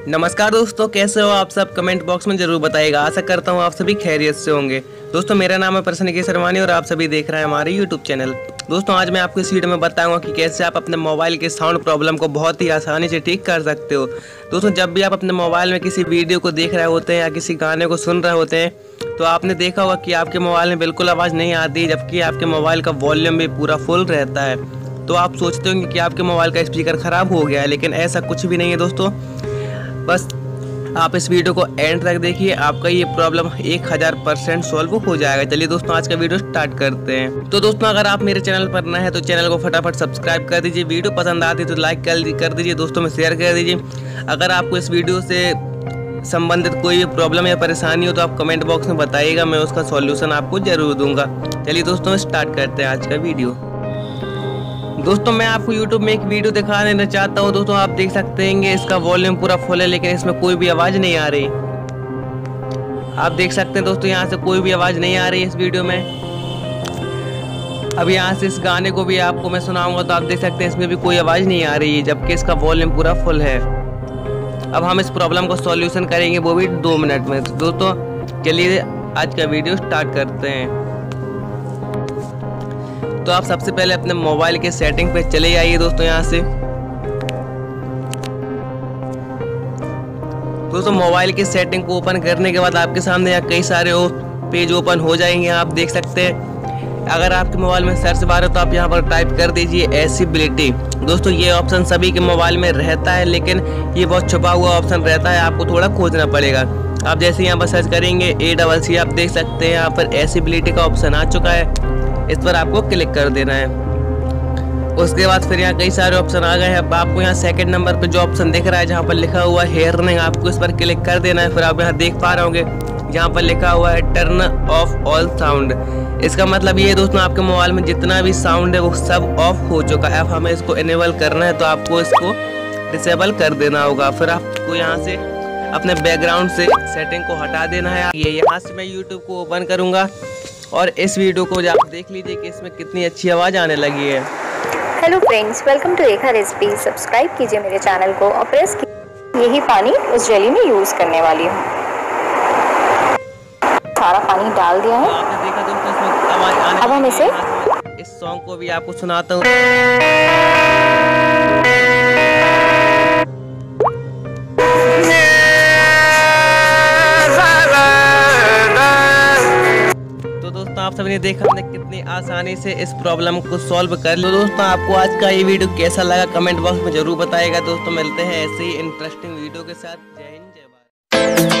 नमस्कार दोस्तों, कैसे हो आप सब? कमेंट बॉक्स में जरूर बताइएगा। आशा करता हूँ आप सभी खैरियत से होंगे। दोस्तों, मेरा नाम है प्रसन्न केसरवानी और आप सभी देख रहे हैं हमारे यूट्यूब चैनल। दोस्तों, आज मैं आपको इस वीडियो में बताऊंगा कि कैसे आप अपने मोबाइल के साउंड प्रॉब्लम को बहुत ही आसानी से ठीक कर सकते हो। दोस्तों, जब भी आप अपने मोबाइल में किसी वीडियो को देख रहे होते हैं या किसी गाने को सुन रहे होते हैं तो आपने देखा होगा कि आपके मोबाइल में बिल्कुल आवाज़ नहीं आती, जबकि आपके मोबाइल का वॉल्यूम भी पूरा फुल रहता है। तो आप सोचते होंगे कि आपके मोबाइल का स्पीकर ख़राब हो गया है, लेकिन ऐसा कुछ भी नहीं है दोस्तों। बस आप इस वीडियो को एंड तक देखिए, आपका ये प्रॉब्लम 1000% सॉल्व हो जाएगा। चलिए दोस्तों, आज का वीडियो स्टार्ट करते हैं। तो दोस्तों, अगर आप मेरे चैनल पर नए हैं तो चैनल को फटाफट सब्सक्राइब कर दीजिए। वीडियो पसंद आती है तो लाइक कर दीजिए, दोस्तों में शेयर कर दीजिए। अगर आपको इस वीडियो से संबंधित कोई भी प्रॉब्लम या परेशानी हो तो आप कमेंट बॉक्स में बताइएगा, मैं उसका सॉल्यूशन आपको जरूर दूंगा। चलिए दोस्तों, स्टार्ट करते हैं आज का वीडियो। दोस्तों, मैं आपको YouTube में एक वीडियो दिखा देना चाहता हूँ। दोस्तों, आप देख सकते हैं इसका वॉल्यूम पूरा फुल है, लेकिन इसमें कोई भी आवाज़ नहीं आ रही। आप देख सकते हैं दोस्तों, यहाँ से कोई भी आवाज़ नहीं आ रही है इस वीडियो में। अब यहाँ से इस गाने को भी आपको मैं सुनाऊंगा तो आप देख सकते हैं इसमें भी कोई आवाज़ नहीं आ रही है, जबकि इसका वॉल्यूम पूरा फुल है। अब हम इस प्रॉब्लम को सॉल्यूशन करेंगे, वो भी 2 मिनट में। दोस्तों, चलिए आज का वीडियो स्टार्ट करते हैं। तो आप सबसे पहले अपने मोबाइल के सेटिंग पे चले जाइए दोस्तों। यहाँ से दोस्तों मोबाइल की सेटिंग को ओपन करने के बाद आपके सामने यहाँ कई सारे पेज ओपन हो जाएंगे। आप देख सकते हैं, अगर आपके मोबाइल में सर्च बार है तो आप यहाँ पर टाइप कर दीजिए एसेसिबिलिटी। दोस्तों, ये ऑप्शन सभी के मोबाइल में रहता है, लेकिन ये बहुत छुपा हुआ ऑप्शन रहता है, आपको थोड़ा खोजना पड़ेगा। आप जैसे यहाँ पर सर्च करेंगे ACC, आप देख सकते हैं यहाँ पर एसेसिबिलिटी का ऑप्शन आ चुका है। इस पर आपको क्लिक कर देना है। उसके बाद फिर यहाँ कई सारे ऑप्शन आ गए हैं। अब आपको यहाँ सेकंड नंबर पे जो ऑप्शन दिख रहा है, जहाँ पर लिखा हुआ है हेयरिंग, आपको इस पर क्लिक कर देना है। फिर आप यहाँ देख पा रहे होंगे जहाँ पर लिखा हुआ है टर्न ऑफ ऑल साउंड। इसका मतलब ये है दोस्तों, आपके मोबाइल में जितना भी साउंड है वो सब ऑफ हो चुका है। अब हमें इसको इनेबल करना है, तो आपको इसको डिसेबल कर देना होगा। फिर आपको यहाँ से अपने बैकग्राउंड से सेटिंग को हटा देना है। ये यहाँ से मैं यूट्यूब को ओपन करूँगा और इस वीडियो को आप देख लीजिए कि इसमें कितनी अच्छी आवाज़ आने लगी है। Hello friends, welcome to Rekha recipe. Subscribe कीजिए मेरे चैनल को और प्रेस कीजिए। यही पानी उस जेली में यूज़ करने वाली हूँ। सारा पानी डाल दिया है। आपने देखा दोस्तों, इसमें आवाज़ आने। अब हम इसे इस सॉन्ग को भी आपको सुनाता हूँ। आप सभी ने देखा हमने कितनी आसानी से इस प्रॉब्लम को सॉल्व कर लिया। दोस्तों, आपको आज का ये वीडियो कैसा लगा कमेंट बॉक्स में जरूर बताइएगा। दोस्तों, मिलते हैं ऐसे ही इंटरेस्टिंग वीडियो के साथ। जय हिंद, जय भारत।